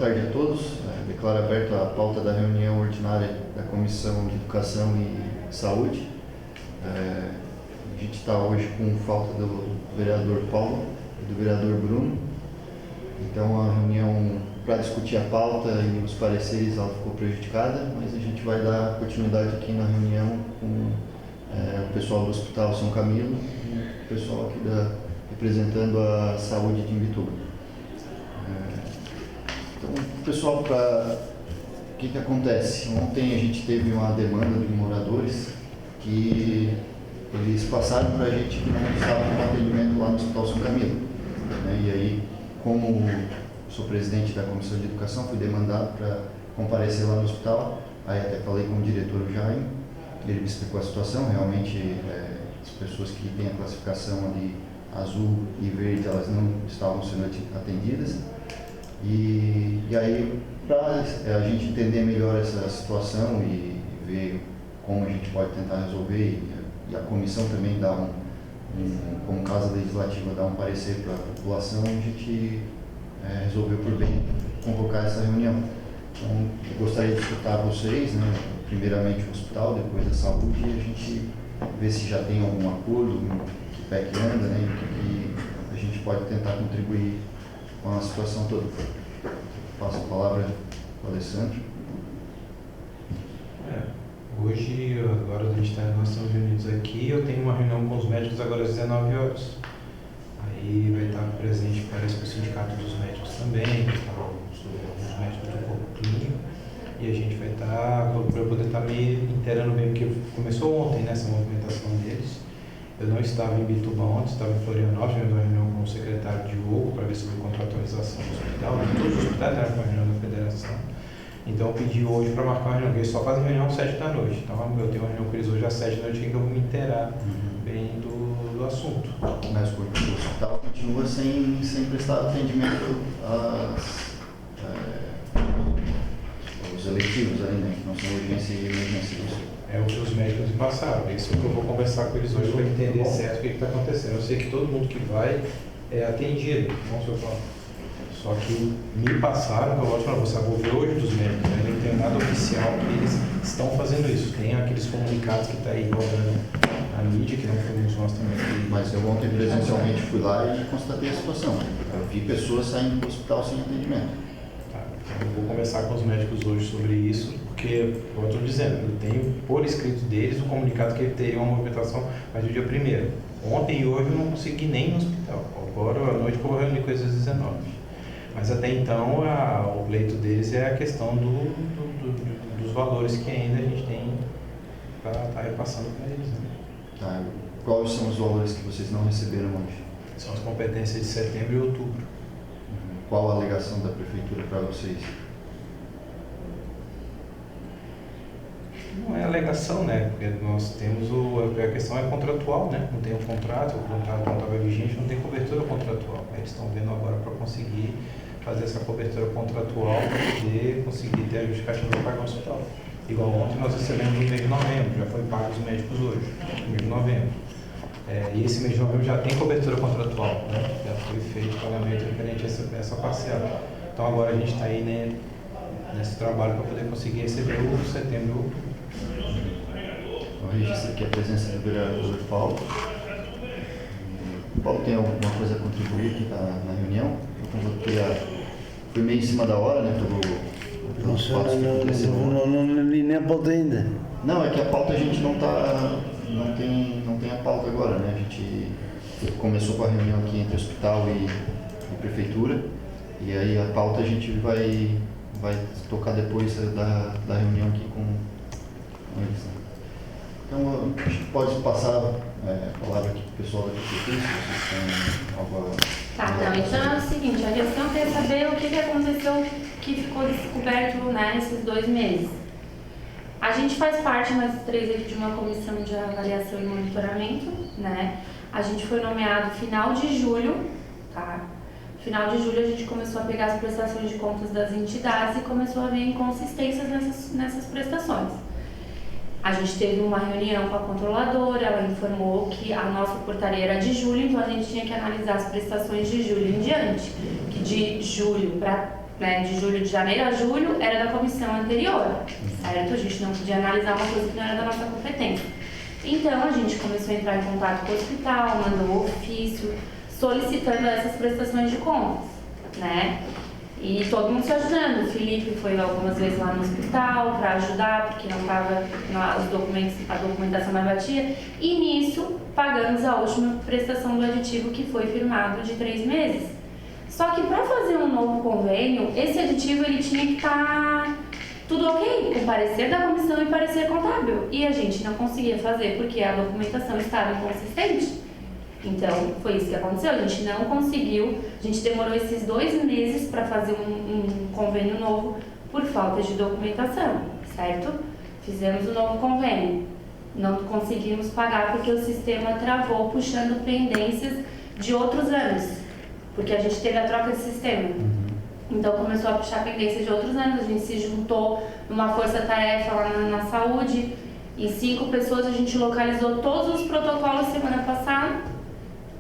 tarde a todos. Declaro aberta a pauta da reunião ordinária da Comissão de Educação e Saúde. A gente está hoje com falta do vereador Paulo e do vereador Bruno. Então a reunião para discutir a pauta e os pareceres ela ficou prejudicada, mas a gente vai dar continuidade aqui na reunião com o pessoal do Hospital São Camilo e o pessoal aqui representando a saúde de Imbituba. Então, pessoal, o que acontece? Ontem a gente teve uma demanda de moradores que eles passaram para a gente que não estavam com atendimento lá no Hospital São Camilo. E aí, como sou presidente da Comissão de Educação, fui demandado para comparecer lá no hospital. Aí até falei com o diretor Jaime, ele me explicou a situação. Realmente, as pessoas que têm a classificação ali azul e verde, elas não estavam sendo atendidas. E aí, para a gente entender melhor essa situação e ver como a gente pode tentar resolver, e a comissão também dar como casa legislativa, dar um parecer para a população, a gente resolveu por bem convocar essa reunião. Então, eu gostaria de escutar vocês, primeiramente o hospital, depois a saúde, e a gente ver se já tem algum acordo, que pé que anda, e o que a gente pode tentar contribuir com a situação toda. Passo a palavra para o Alessandro. Hoje, agora nós estamos reunidos aqui, eu tenho uma reunião com os médicos agora às 19 horas. Aí vai estar presente, parece que o sindicato dos médicos também, os médicos do corpo clínico, e a gente vai estar, para poder estar me inteirando bem, porque começou ontem essa movimentação deles. Eu não estava em Imbituba ontem, estava em Florianópolis, tivemos uma reunião com o secretário Diogo para ver sobre contratualização do hospital. Todos os hospitais estavam com a reunião da federação. Então eu pedi hoje para marcar uma reunião, porque eles só fazem reunião às 7 da noite. Então eu tenho uma reunião com eles hoje às 7 da noite, que eu vou me inteirar bem do assunto. Mas o hospital continua sem prestar atendimento aos eletivos ali, que não são urgência e emergência. É o que os médicos me passaram. Isso é o que eu vou conversar com eles hoje para entender certo o que está acontecendo. Eu sei que todo mundo que vai é atendido, não sei falar. Só que me passaram, que eu gosto de falar, você vou ver hoje dos médicos, não tem nada oficial que eles estão fazendo isso. Tem aqueles comunicados que está aí rodando na mídia, que não fomos nós também. Mas eu ontem presencialmente fui lá e constatei a situação. Eu vi pessoas saindo do hospital sem atendimento. Tá, então eu vou conversar com os médicos hoje sobre isso, porque, como eu estou dizendo, eu tenho por escrito deles o comunicado que teria uma movimentação mais do dia 1º. Ontem e hoje eu não consegui nem ir no hospital. Agora à noite eu vou reunir coisas às 19. Mas até então o pleito deles é a questão dos valores que ainda a gente tem para estar repassando para eles. Tá. Quais são os valores que vocês não receberam hoje? São as competências de setembro e outubro. Qual a alegação da prefeitura para vocês? Não é alegação, porque nós temos a questão é contratual, não tem o contrato não estava vigente, não tem cobertura contratual. Eles estão vendo agora para conseguir fazer essa cobertura contratual para poder conseguir ter a justificativa para pagar o hospital. Igual ontem nós recebemos no mês de novembro, já foi pago os médicos hoje, no mês de novembro. E esse mês de novembro já tem cobertura contratual, já foi feito o pagamento referente a essa parcela. Então agora a gente está aí nesse trabalho para poder conseguir receber o setembro e outubro. Eu registro aqui a presença do vereador Paulo. O Paulo tem alguma coisa a contribuir aqui na reunião? Eu fui meio em cima da hora, pelos fatos que aconteceram. Não li nem a pauta ainda. Não, é que a pauta a gente não tem a pauta agora, A gente começou com a reunião aqui entre hospital e prefeitura, e aí a pauta a gente vai tocar depois da reunião aqui com eles. Então, a gente pode passar a palavra aqui para o pessoal da prefeitura, se vocês têm algo a... Tá, então é o seguinte, a questão é saber o que aconteceu que ficou descoberto esses 2 meses. A gente faz parte, nós 3 aqui, de uma comissão de avaliação e monitoramento, A gente foi nomeado final de julho, tá? Final de julho a gente começou a pegar as prestações de contas das entidades e começou a ver inconsistências nessas prestações. A gente teve uma reunião com a controladora, ela informou que a nossa portaria era de julho, então a gente tinha que analisar as prestações de julho em diante, que de julho para né, de janeiro a julho, era da comissão anterior, certo? A gente não podia analisar uma coisa que não era da nossa competência. Então, a gente começou a entrar em contato com o hospital, mandou um ofício solicitando essas prestações de contas, né? E todo mundo se ajudando. O Felipe foi algumas vezes lá no hospital para ajudar, porque não estava, a documentação não batia. E nisso, pagamos a última prestação do aditivo que foi firmado de 3 meses. Só que para fazer um novo convênio, esse aditivo ele tinha que estar tudo ok, com parecer da comissão e parecer contábil. E a gente não conseguia fazer porque a documentação estava inconsistente. Então, foi isso que aconteceu. A gente não conseguiu, a gente demorou esses 2 meses para fazer um convênio novo por falta de documentação, certo? Fizemos o novo convênio. Não conseguimos pagar porque o sistema travou, puxando pendências de outros anos. Porque a gente teve a troca de sistema. Então começou a puxar pendência de outros anos, a gente se juntou numa força-tarefa lá na saúde, em 5 pessoas a gente localizou todos os protocolos semana passada.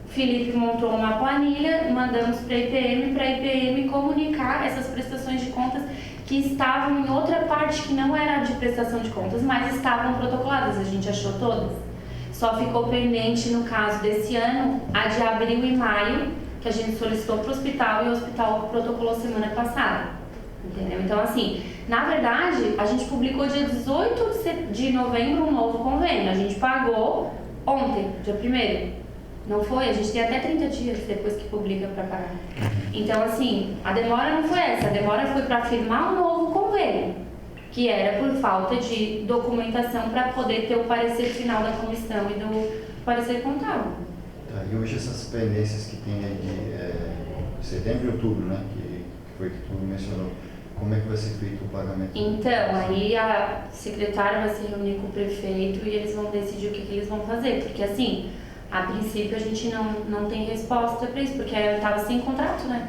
Felipe montou uma planilha, mandamos para a IPM comunicar essas prestações de contas que estavam em outra parte que não era de prestação de contas, mas estavam protocoladas, a gente achou todas. Só ficou pendente no caso desse ano, a de abril e maio, que a gente solicitou para o hospital e o hospital protocolou semana passada, entendeu? Então, assim, na verdade, a gente publicou dia 18 de novembro um novo convênio, a gente pagou ontem, dia 1º, não foi? A gente tem até 30 dias depois que publica para pagar. Então, assim, a demora não foi essa, a demora foi para firmar um novo convênio, que era por falta de documentação para poder ter o parecer final da comissão e do parecer contábil. E hoje essas pendências que tem aí de setembro e outubro, né, que foi que tu mencionou, como é que vai ser feito o pagamento? Então, aí a secretária vai se reunir com o prefeito e eles vão decidir o que eles vão fazer, porque assim, a princípio a gente não tem resposta para isso, porque eu estava sem contrato, né?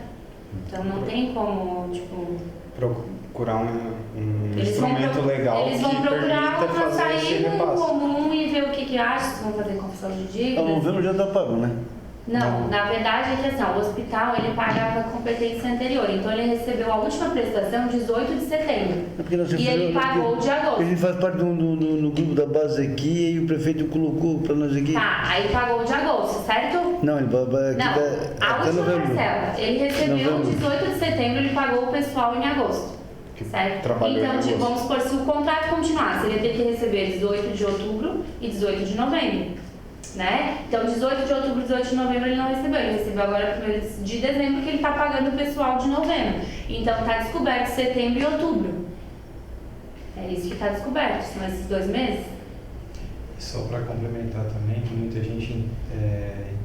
Então não tem como, tipo... Procurar um instrumento legal eles vão que procurar permita uma fazer esse saída em repasse. comum e ver o que acha, se vão fazer confissão de dívidas. O novembro já está pago, né? Não, na verdade é que assim, o hospital ele pagava a competência anterior, então ele recebeu a última prestação 18 de setembro e ele pagou de A agosto. gente faz parte do grupo da base aqui e o prefeito colocou para nós aqui. Tá, aí pagou de agosto, certo? Não, ele vai aqui Não, a até última novembro. parcela, ele recebeu Novembro. 18 de setembro, ele pagou o pessoal em agosto. Certo? Trabalhou Então, em agosto. vamos supor, se o contrato continuasse, ele ia ter que receber 18 de outubro e 18 de novembro. Né? Então, 18 de outubro e 18 de novembro ele não recebeu. Ele recebeu agora 1º de dezembro, que ele está pagando o pessoal de novembro. Então, está descoberto setembro e outubro. É isso que está descoberto, são esses 2 meses. Só para complementar também, que muita gente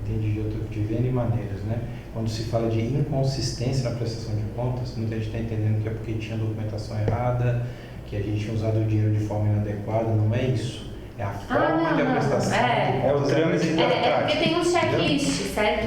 entende de N maneiras, né? Quando se fala de inconsistência na prestação de contas, muita gente está entendendo que é porque tinha documentação errada, que a gente tinha usado o dinheiro de forma inadequada, não é isso. É a forma de a prestação. É o trâmite da É porque prática. tem um checklist, certo?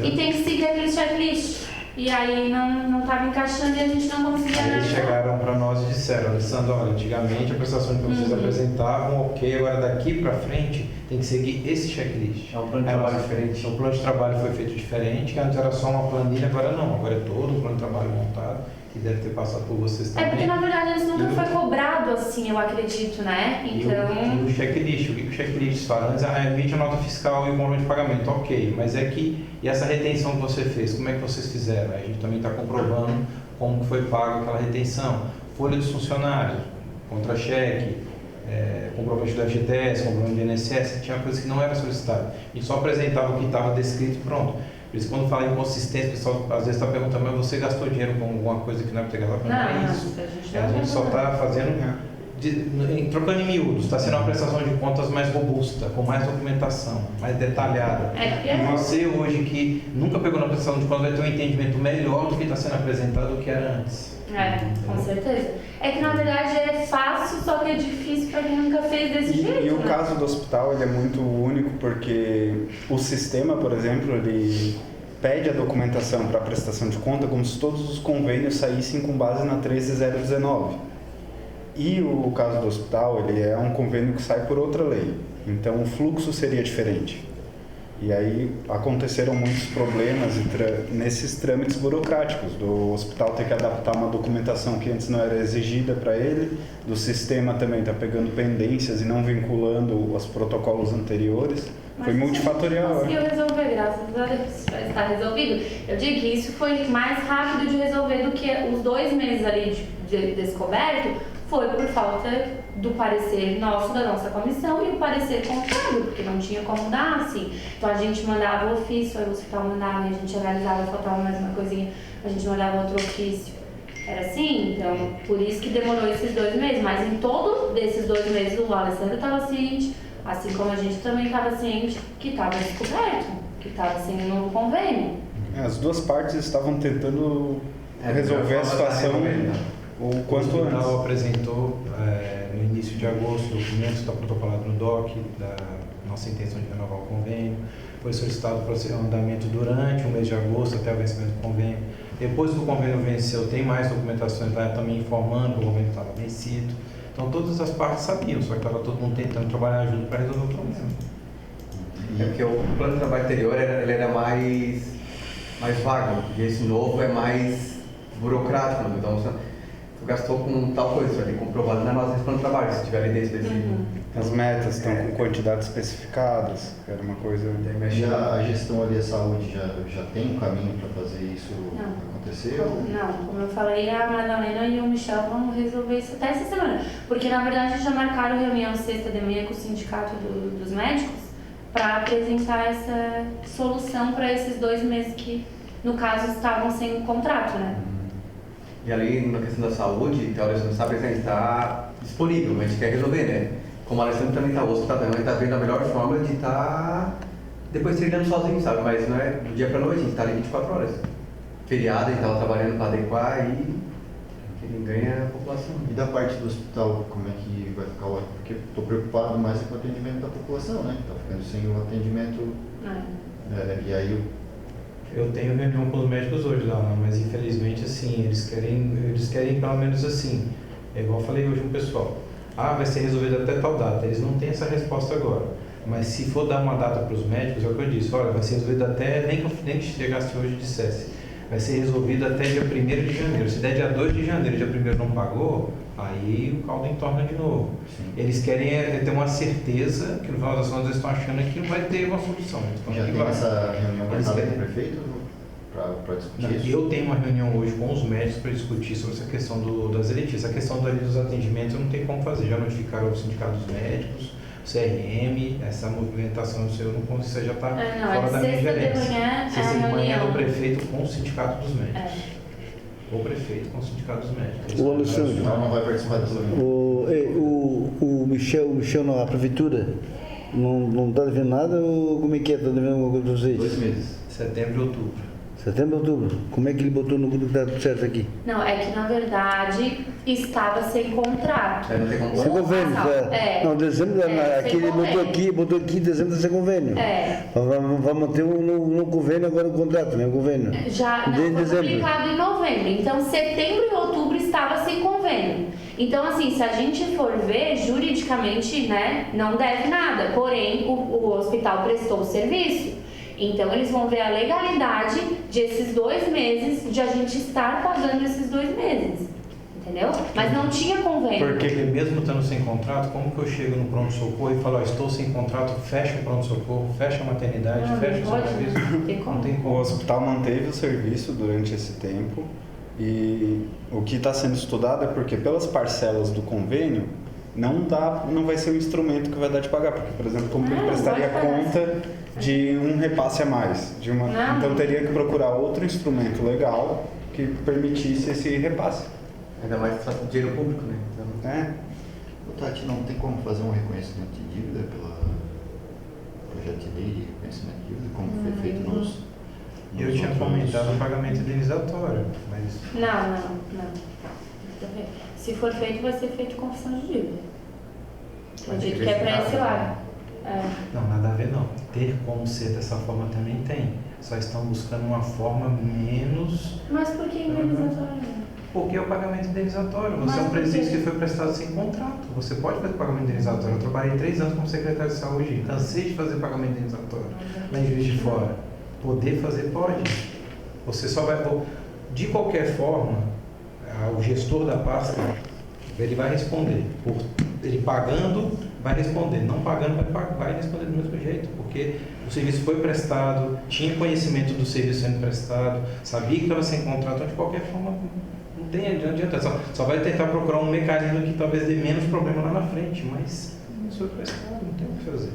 E tem que seguir aquele checklist. E aí não estava encaixando e a gente não conseguia Aí eles analisar. chegaram para nós e disseram, Alessandro, olha, antigamente a prestação de contas vocês apresentavam, ok, agora daqui para frente tem que seguir esse checklist. É um plano de trabalho diferente. O plano de trabalho foi feito diferente, que antes era só uma planilha, agora não, agora é todo um plano de trabalho montado, que deve ter passado por vocês É também. porque na verdade eles nunca foi cobrado assim, eu acredito, né? E Então. o checklist, o que o checklist fala? Antes, emite a nota fiscal e o comprovante de pagamento, ok, mas é que, e essa retenção que você fez, como é que vocês fizeram? A gente também está comprovando como foi pago aquela retenção. Folha dos funcionários, contra-cheque, comprovante do FGTS, comprovante do INSS, tinha coisas que não era solicitado. A gente só apresentava o que estava descrito e pronto. Por isso, quando fala em inconsistência, o pessoal às vezes está perguntando, mas você gastou dinheiro com alguma coisa que não é para ter gastado? Não é isso. A gente só está fazendo, trocando em miúdos, está sendo uma prestação de contas mais robusta, com mais documentação, mais detalhada. E você hoje que nunca pegou na prestação de contas vai ter um entendimento melhor do que está sendo apresentado do que era antes. Com certeza. É que na verdade é fácil, só que é difícil para quem nunca fez desse jeito. E o né? caso do hospital ele é muito único porque o sistema, por exemplo, ele pede a documentação para prestação de conta como se todos os convênios saíssem com base na 13019. E o caso do hospital, ele é um convênio que sai por outra lei. Então o fluxo seria diferente. E aí aconteceram muitos problemas nesses trâmites burocráticos, do hospital ter que adaptar uma documentação que antes não era exigida para ele, do sistema também tá pegando pendências e não vinculando os protocolos anteriores. Foi multifatorial. Conseguiu resolver, graças a Deus, já está resolvido. Eu digo que isso foi mais rápido de resolver do que os 2 meses ali de descoberto, foi por falta do parecer nosso, da nossa comissão, e o parecer contrário, porque não tinha como dar assim. Então a gente mandava ofício, aí o hospital mandava, e a gente analisava, faltava mais uma coisinha, a gente mandava outro ofício. Era assim, então por isso que demorou esses 2 meses, mas em todos desses 2 meses o Alessandro estava ciente, assim como a gente também estava ciente que estava descoberto, que estava sem um novo convênio. As duas partes estavam tentando resolver a situação o quanto O hospital antes. apresentou no início de agosto documentos, está protocolado no DOC, da nossa intenção de renovar o convênio. Foi solicitado para o andamento durante o mês de agosto até o vencimento do convênio. Depois que o convênio venceu, tem mais documentações lá também informando que o convênio estava vencido. Então todas as partes sabiam, só que estava todo mundo tentando trabalhar junto para resolver o problema. É porque o plano de trabalho anterior ele era mais vago, e esse novo é mais burocrático. Então, tu gastou com tal coisa, ali comprovado na nossa plano de trabalho, se tiver ali dentro desse... As metas estão com quantidades especificadas, era uma coisa... Já a gestão ali da saúde já tem um caminho para fazer isso acontecer? Não, como eu falei, a Madalena e o Michel vão resolver isso até essa semana. Porque, na verdade, já marcaram reunião sexta de manhã com o sindicato dos médicos para apresentar essa solução para esses 2 meses que, no caso, estavam sem contrato, né? E ali, na questão da saúde, a Alessandro sabe que está disponível, mas a gente quer resolver, né? Como a Alessandro também está, o hospital também está vendo a melhor forma de estar depois trilhando sozinho, sabe? Mas não é do dia para noite, a gente está ali 24 horas. Feriado, a gente estava trabalhando para adequar e quem ganha é a população. E da parte do hospital, como é que vai ficar o... Porque estou preocupado mais com o atendimento da população, né? Está ficando sem o atendimento... e aí... Eu tenho reunião com os médicos hoje lá, mas infelizmente assim, eles querem pelo menos assim, é igual eu falei hoje pro pessoal, vai ser resolvido até tal data, eles não têm essa resposta agora, mas se for dar uma data para os médicos, é o que eu disse, olha, vai ser resolvido até, nem que chegasse hoje e dissesse, vai ser resolvido até dia 1º de janeiro, se der dia 2 de janeiro, dia 1º não pagou, aí o caldo entorna de novo. Sim. Eles querem ter uma certeza que no final das contas eles estão achando que não vai ter uma solução. Já tem essa reunião marcada com o prefeito para discutir isso? Eu tenho uma reunião hoje com os médicos para discutir sobre essa questão das eletives. A questão dos atendimentos eu não tenho como fazer. Já notificaram o sindicato dos médicos, o CRM, essa movimentação do seu não consigo, já está fora da minha gerência. Sexta de manhã é o prefeito com o sindicato dos médicos. O prefeito com o sindicato dos médicos. O Alessandro. Não vai participar dessa reunião. O Michel na prefeitura não está devendo nada ou como é que é? Está devendo alguma coisa para vocês? 2 meses. Setembro e outubro. Setembro, outubro. Como é que ele botou no grupo que está tudo certo aqui? Não, é que na verdade estava sem contrato. Não tem como... Sem convênio. Não, dezembro, aqui ele botou aqui dezembro sem convênio. Vai manter no convênio agora o contrato, né? O convênio. Já não foi publicado em novembro. Então, setembro e outubro estava sem convênio. Então, assim, se a gente for ver, juridicamente, né, não deve nada. Porém, o hospital prestou o serviço. Então, eles vão ver a legalidade desses 2 meses, de a gente estar pagando esses 2 meses. Entendeu? Mas não tinha convênio. Porque mesmo estando sem contrato, como que eu chego no pronto-socorro e falo, estou sem contrato, fecha o pronto-socorro, fecha a maternidade, fecha o serviço? Não tem como. O hospital manteve o serviço durante esse tempo e o que está sendo estudado é porque pelas parcelas do convênio não vai ser um instrumento que vai dar de pagar, porque, por exemplo, como ele prestaria conta de um repasse a mais, então teria que procurar outro instrumento legal que permitisse esse repasse. Ainda mais que trata de dinheiro público, né? Então... Tati, não tem como fazer um reconhecimento de dívida pelo projeto de lei de reconhecimento de dívida, como foi feito nos eu tinha comentado o pagamento indenizatório, mas... Não. Se for feito, vai ser feito confissão de dívida. Acredito que é para esse lado. Não, nada a ver não. Ter como ser dessa forma também tem. Só estão buscando uma forma menos... Mas por que indenizatório? Porque é o pagamento indenizatório. Você é um presídio que foi prestado sem contrato. Você pode fazer pagamento indenizatório. Eu trabalhei 3 anos como secretário de saúde. Cansei de fazer pagamento indenizatório lá em Juiz de Fora. Poder fazer, pode. Você só vai... De qualquer forma, o gestor da pasta, ele vai responder. Ele pagando, vai responder. Não pagando, vai responder do mesmo jeito. Porque o serviço foi prestado, tinha conhecimento do serviço sendo prestado, sabia que estava sem contrato, então de qualquer forma não adianta. Só vai tentar procurar um mecanismo que talvez dê menos problema lá na frente, mas não foi prestado, não tem o que fazer.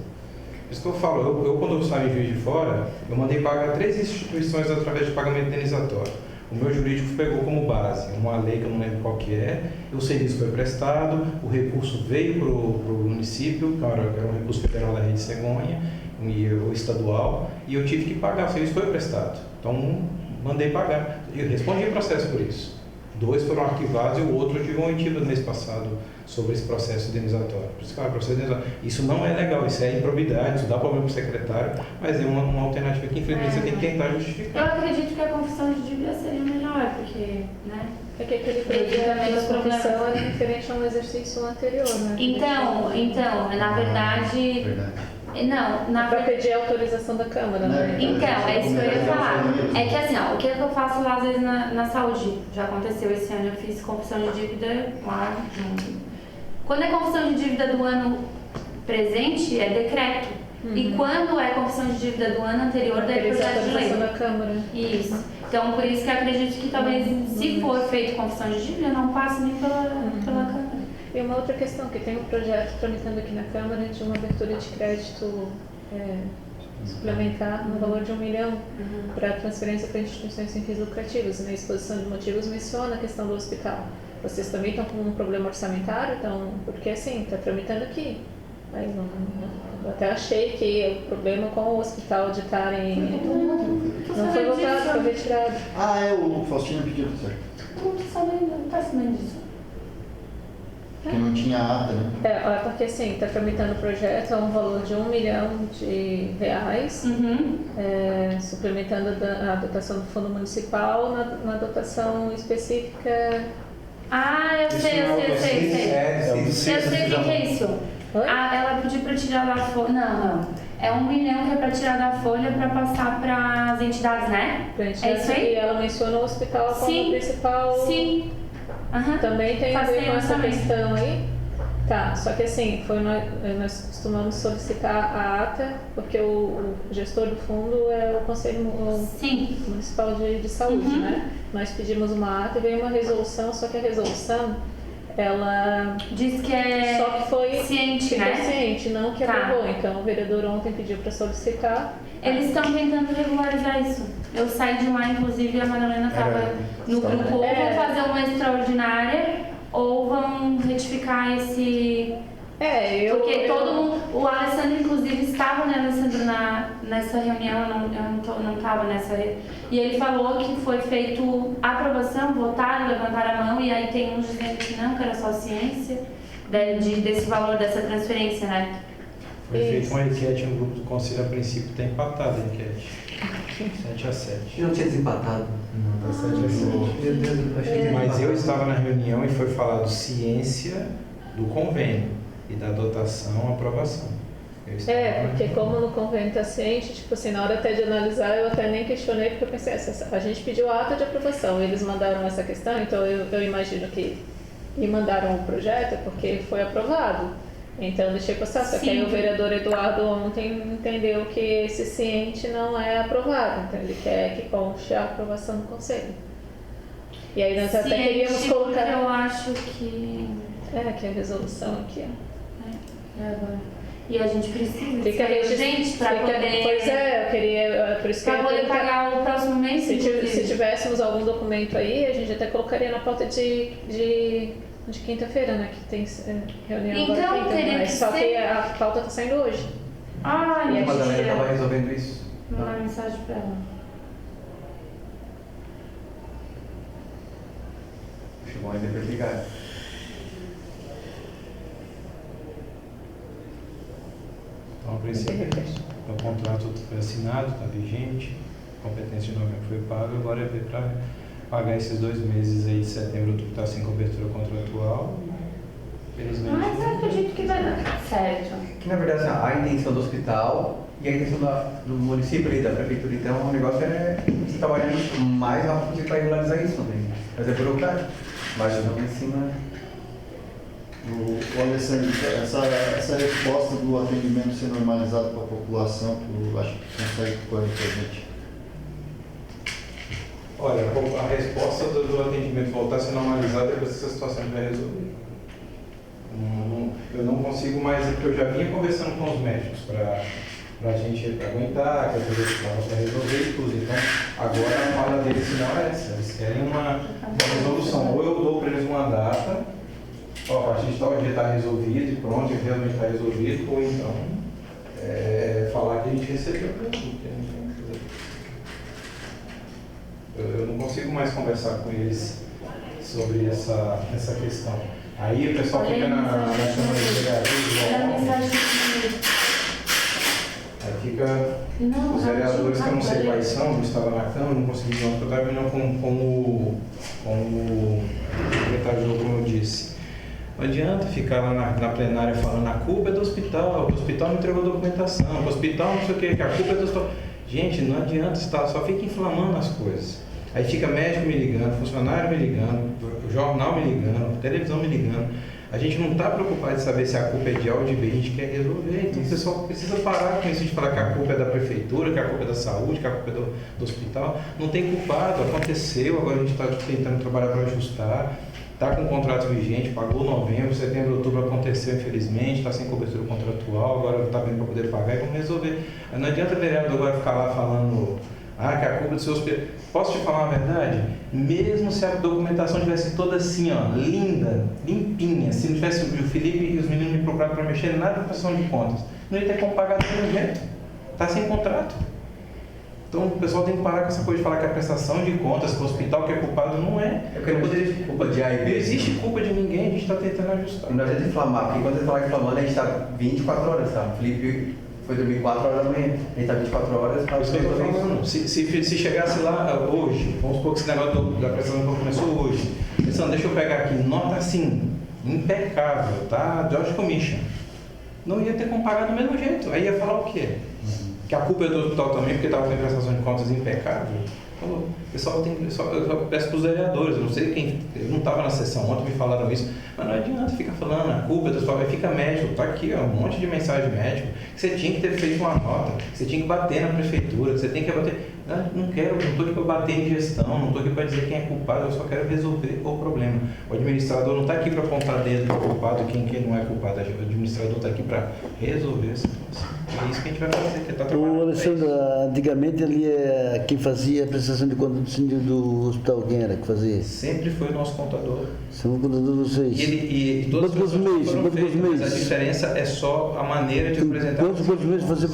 Por isso que eu falo, eu quando eu saí em Juiz de Fora, eu mandei pagar 3 instituições através de pagamento indenizatório. O meu jurídico pegou como base uma lei que eu não lembro qual que é, o serviço foi prestado, o recurso veio para o município, que era um recurso federal da Rede Cegonha, o estadual, e eu tive que pagar, o serviço foi prestado. Então, mandei pagar. Eu respondi o processo por isso. 2 foram arquivados e o outro eu tive uma oitiva no mês passado sobre esse processo indenizatório. Por isso que processo indenizatório. Isso não é legal, isso é improbidade, isso dá problema para o secretário, mas é uma alternativa que infelizmente você tem que tentar justificar. Eu acredito que a confissão de dívida seria melhor, porque, né? É que aquele projeto da confissão é diferente a um exercício anterior, né? Então, na verdade... Não, para pedir a autorização da Câmara, né? Então, é isso que eu ia falar. É que assim, ó, o que eu faço lá às vezes na saúde? Já aconteceu esse ano, eu fiz confissão de dívida lá. Quando é confissão de dívida do ano presente, é decreto. E quando é confissão de dívida do ano anterior, daí é projeto de lei. Da Câmara. Isso. Então, por isso que eu acredito que talvez, se for feito confissão de dívida, não passe nem pela Câmara. E uma outra questão, que tem um projeto tramitando aqui na Câmara de uma abertura de crédito suplementar no valor de 1 milhão para transferência para instituições sem fins lucrativos. Na exposição de motivos menciona a questão do hospital. Vocês também estão com um problema orçamentário? Então, porque assim, está tramitando aqui. Aí eu até achei que o problema com o hospital de estarem... Não foi votado, foi retirado. O Faustino pediu, certo? Não está sabendo disso. Porque não tinha ata, né? Porque assim, está tramitando o projeto a um valor de 1 milhão de reais, suplementando a dotação do fundo municipal na dotação específica. Eu sei. Eu sei o que é isso. Ela pediu para tirar da folha. Não. É 1 milhão que é para tirar da folha para passar para as entidades, né? É isso aí? E ela menciona o hospital como principal. Sim. Também tem a ver com essa questão aí? Tá, só que assim, nós costumamos solicitar a ata, porque o gestor do fundo é o Conselho Municipal de Saúde, né? Nós pedimos uma ata e veio uma resolução, só que a resolução, ela diz que é só que foi ciente, né? Ciente, não que aprovou. Então o vereador ontem pediu para solicitar. Eles estão tentando regularizar isso. Eu saí de lá, inclusive, a Madalena estava no grupo. Ou vão fazer uma extraordinária, ou vão retificar esse... Porque todo mundo... O Alessandro, inclusive, estava, né, Alessandro, nessa reunião, eu não estava nessa... E ele falou que foi feito aprovação, votaram, levantaram a mão, e aí tem uns dizendo que não, que era só ciência desse valor dessa transferência, né? Foi feita uma enquete no grupo do Conselho, a princípio está empatada a enquete. 7-7. Eu não tinha desempatado. Não, está 7-7. Mas eu estava na reunião e foi falado ciência do convênio e da dotação, aprovação. Porque como no convênio está ciente, tipo assim, na hora até de analisar, eu até nem questionei, porque eu pensei, a gente pediu a ata de aprovação, eles mandaram essa questão, então eu imagino que me mandaram o projeto porque foi aprovado. Então, deixei passar, só que aí o vereador Eduardo ontem entendeu que esse ciente não é aprovado, então ele quer que conste a aprovação do Conselho. E aí nós até queríamos colocar... Eu acho que... que é a resolução aqui, agora. E a gente precisa de gente para poder... Pois eu queria... Por isso que para poder pagar o próximo mês, se tivéssemos algum documento aí, a gente até colocaria na pauta de quinta-feira, né? Que tem reunião então, agora quinta, mas só que a pauta está saindo hoje. E a Madalena estava resolvendo isso? Vou mandar mensagem para ela. Acho bom ainda depois ligar. Então, a princípio, o contrato foi assinado, está vigente, a competência de novembro foi paga, agora é ver para pagar esses 2 meses aí de setembro, outubro, que está sem cobertura contratual. Felizmente. Mas eu acredito que vai dar certo. Que na verdade assim, a intenção do hospital e a intenção do município e da prefeitura, então o negócio é você trabalhando o mais rápido possível para regularizar isso também. Mas é burocrático. Mas não em cima. O Alessandro, essa resposta do atendimento ser normalizado para a população, tu acha que consegue pôr para a gente? Olha, a resposta do atendimento voltar a ser normalizado depois que essa situação estiver resolvida. Eu não consigo mais, porque eu já vinha conversando com os médicos para a gente aguentar, que a coisa estava para resolver e tudo. Então, agora a fala deles não é essa. Eles querem uma resolução. Ou eu dou para eles uma data, ó, a partir de tal dia está resolvido e pronto, realmente está resolvido, ou então falar que a gente recebeu tudo. Eu não consigo mais conversar com eles sobre essa questão. Aí o pessoal fica na Câmara de Vereadores. Aí fica os vereadores que eu não sei quais são, não estava na Câmara, não consegui não, porque eu estava vindo com o secretário de jogo, como eu disse. Não adianta ficar lá na plenária falando a culpa é do hospital, o hospital não entregou documentação, o hospital não sei o que a culpa é do hospital. Gente, não adianta, só fica inflamando as coisas. Aí fica médico me ligando, funcionário me ligando, jornal me ligando, televisão me ligando. A gente não está preocupado de saber se a culpa é de A ou de B, a gente quer resolver. Então o pessoal precisa parar com isso de falar que a culpa é da prefeitura, que a culpa é da saúde, que a culpa é do hospital. Não tem culpado, aconteceu, agora a gente está tentando trabalhar para ajustar. Está com o contrato vigente, pagou novembro, setembro, outubro aconteceu infelizmente, está sem cobertura contratual, agora está vindo para poder pagar e vamos resolver. Não adianta o vereador agora ficar lá falando que a culpa do seu hospital. Posso te falar uma verdade? Mesmo se a documentação tivesse toda assim, ó, linda, limpinha, se não tivesse o Felipe e os meninos me procuraram para mexer nada na prestação de contas, não ia ter como pagar do mesmo jeito. Está sem contrato. Então o pessoal tem que parar com essa coisa de falar que a prestação de contas, que o hospital que é culpado, não é. Eu quero poder culpa de A e B. Não existe culpa de ninguém, a gente está tentando ajustar. Não adianta inflamar, porque quando você fala inflamando, a gente está 24 horas, tá? O Felipe foi dormir 4 horas da manhã, a gente está 24 horas. É isso que eu estou falando. Se chegasse lá hoje, vamos supor que esse negócio da prestação de contas começou hoje. Pensando, deixa eu pegar aqui, nota assim, impecável, tá? George Commission. Não ia ter como pagar do mesmo jeito. Aí ia falar o quê? Que a culpa é do hospital também, porque estava com a prestação de contas impecável. Falou, pessoal, eu peço para os vereadores, eu não sei quem, eu não estava na sessão ontem, me falaram isso, mas não adianta ficar falando, a culpa é do hospital, aí fica médico, está aqui, ó, um monte de mensagem de médico, que você tinha que ter feito uma nota, que você tinha que bater na prefeitura, que você tem que bater. Não estou aqui para bater em gestão, não estou aqui para dizer quem é culpado, eu só quero resolver o problema. O administrador não está aqui para apontar dedo do culpado, quem não é culpado, o administrador está aqui para resolver essa situação. É isso que a gente vai fazer, tentar trabalhar. O Alessandro, antigamente ali quem fazia a prestação de contas do hospital, quem era que fazia? Sempre foi o nosso contador. Sempre o contador de vocês. E todas as meses, mas a diferença é só a maneira de apresentar. Quantos meses fazia a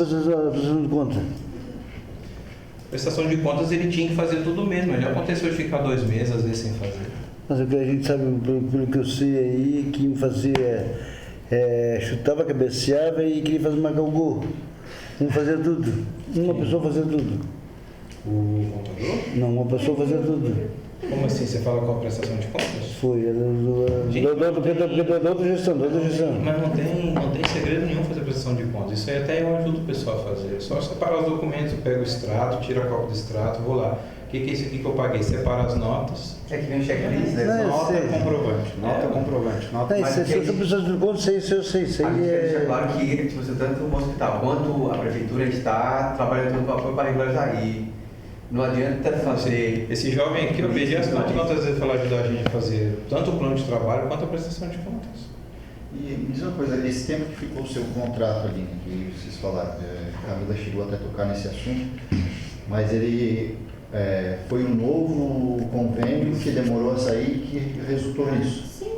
prestação de contas? Prestação de contas ele tinha que fazer tudo mesmo. Já aconteceu de ficar 2 meses, às vezes, sem fazer. Mas o que a gente sabe, pelo que eu sei aí, quem fazia chutava, cabeceava e queria fazer marcar o gol. Um fazia tudo. Uma pessoa fazia tudo. O contador? Não, uma pessoa fazia tudo. Como assim? Você fala com a prestação de contas? Foi, da outra gestão. Mas não tem segredo nenhum fazer prestação de contas. Isso aí até eu ajudo o pessoal a fazer. Só separar os documentos, eu pego o extrato, tiro a cópia do extrato, vou lá. O que é isso aqui que eu paguei? Separa as notas. É que vem um checklist, né? Nota comprovante. Nota mas se eu preciso de contas, isso eu sei. A gente deixa claro que você, tanto o hospital quanto a prefeitura está trabalhando todo o apoio para regularizar. E não adianta fazer. Esse jovem aqui, eu pedi as contas quantas vezes para ajudar a gente a fazer tanto o plano de trabalho quanto a prestação de contas. E me diz uma coisa, esse tempo que ficou o seu contrato ali, que vocês falaram, a Camila chegou até a tocar nesse assunto, mas ele foi um novo convênio que demorou a sair que resultou nisso. Sim.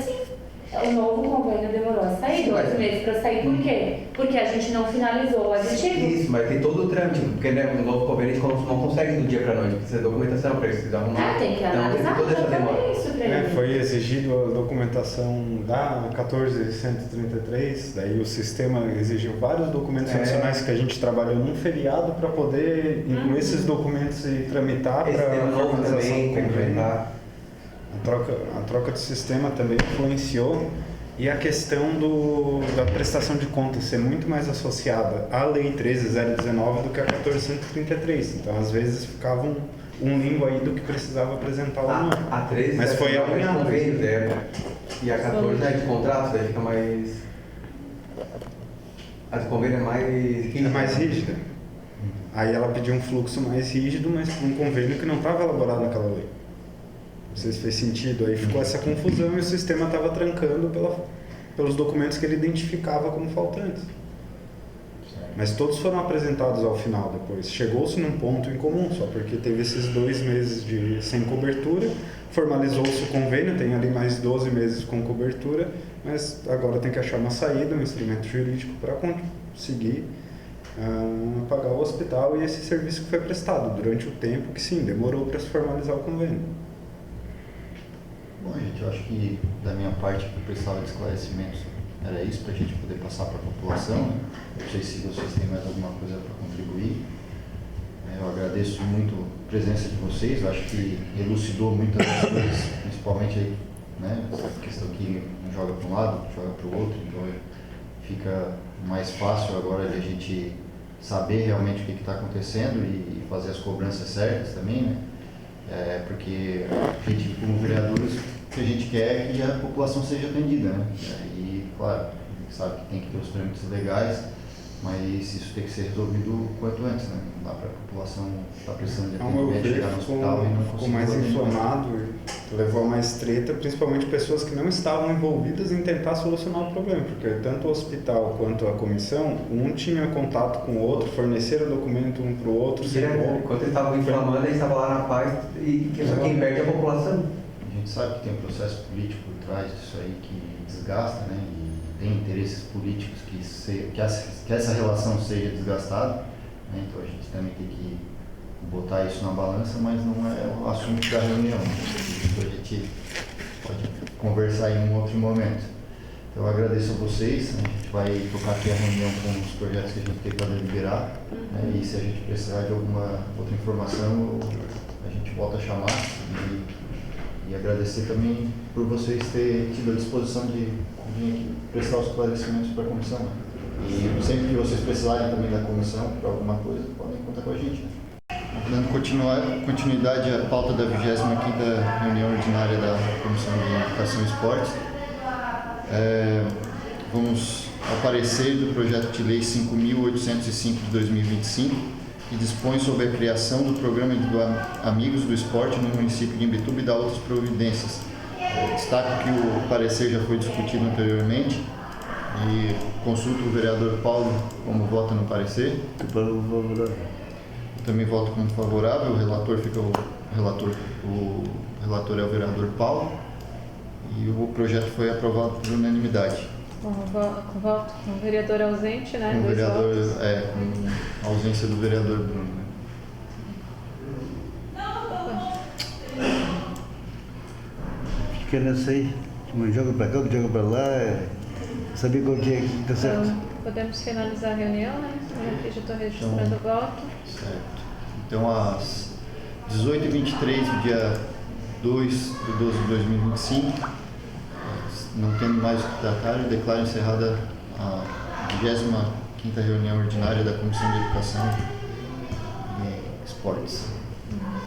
Sim. O novo convênio demorou a sair 2 meses para sair. Por quê? Porque a gente não finalizou o aditivo. Isso, mas tem todo o trâmite, porque o novo convênio a gente não consegue do dia para noite, precisa de documentação para isso, precisa arrumar. Tem que analisar, então, tem toda essa demora. Isso, 13. Foi exigido a documentação da 14.133, daí o sistema exigiu vários documentos adicionais que a gente trabalhou num feriado para poder incluir esses documentos e tramitar Esse para tema a novo formalização também, do convênio. complementar. A troca de sistema também influenciou, e a questão da prestação de contas ser muito mais associada à Lei 13.019 do que a 14.133. Então, às vezes, ficava um limbo aí do que precisava apresentar ou não. A 13 Mas foi a de alinhado. convênios, e a 14 é de contratos, daí fica mais... A de convênio é mais rígida. É mais rígida. Aí ela pediu um fluxo mais rígido, mas com um convênio que não estava elaborado naquela lei. Não sei se fez sentido. Aí ficou essa confusão e o sistema estava trancando pelos documentos que ele identificava como faltantes. Mas todos foram apresentados ao final depois. Chegou-se num ponto em comum, só porque teve esses 2 meses sem cobertura, formalizou-se o convênio, tem ali mais 12 meses com cobertura, mas agora tem que achar uma saída, um instrumento jurídico para conseguir pagar o hospital e esse serviço que foi prestado durante o tempo que sim, demorou para se formalizar o convênio. Bom, gente, eu acho que da minha parte que eu precisava de esclarecimentos era isso, para a gente poder passar para a população. Não sei se vocês têm mais alguma coisa para contribuir. Eu agradeço muito a presença de vocês, eu acho que elucidou muitas das coisas, principalmente aí, né, essa questão que um joga para um lado, joga para o outro, então fica mais fácil agora de a gente saber realmente o que está acontecendo e fazer as cobranças certas também, né? Porque a gente, como vereadores, o que a gente quer é que a população seja atendida, né? E, claro, a gente sabe que tem que ter os trâmites legais, mas isso tem que ser resolvido o quanto antes, né? Não dá para a população estar precisando de Ao meu atendimento, ver, chegar no hospital e não ficou conseguir mais o atendimento. inflamado, levou a mais treta, principalmente pessoas que não estavam envolvidas em tentar solucionar o problema, porque tanto o hospital quanto a comissão, um tinha contato com o outro, forneceram documento um para o outro, Enquanto eles estavam inflamando, eles estavam lá na paz, e só quem perde é a população. A gente sabe que tem um processo político por trás disso aí que desgasta, né? E tem interesses políticos que essa relação seja desgastada, né? Então a gente também tem que botar isso na balança, mas não é o assunto da reunião. Isso a gente pode conversar em um outro momento. Então eu agradeço a vocês, a gente vai tocar aqui a reunião com os projetos que a gente tem para deliberar, né? E se a gente precisar de alguma outra informação, a gente volta a chamar. E agradecer também por vocês terem tido a disposição de vir aqui prestar os esclarecimentos para a comissão. E sempre que vocês precisarem também da comissão para alguma coisa, podem contar com a gente. Dando continuidade à pauta da 25ª reunião ordinária da Comissão de Educação e Esportes, vamos ao parecer do projeto de lei 5.805 de 2025, que dispõe sobre a criação do programa de Amigos do Esporte no município de Imbituba e dá outras providências. Destaco que o parecer já foi discutido anteriormente e consulto o vereador Paulo como vota no parecer. Eu também voto como favorável, o relator é o vereador Paulo e o projeto foi aprovado por unanimidade. Com voto com o vereador ausente, né? Com o vereador, votos. com a ausência do vereador Bruno. Fica nessa aí. Um joga pra cá, outro joga pra lá. Saber qual que é que tá certo. Então, podemos finalizar a reunião, né? Eu aqui já estou registrando o voto. Certo. Então, às 18h23 do dia 2 de 12 de 2025, não tendo mais o que tratar, eu declaro encerrada a 25ª reunião ordinária da Comissão de Educação e Esportes.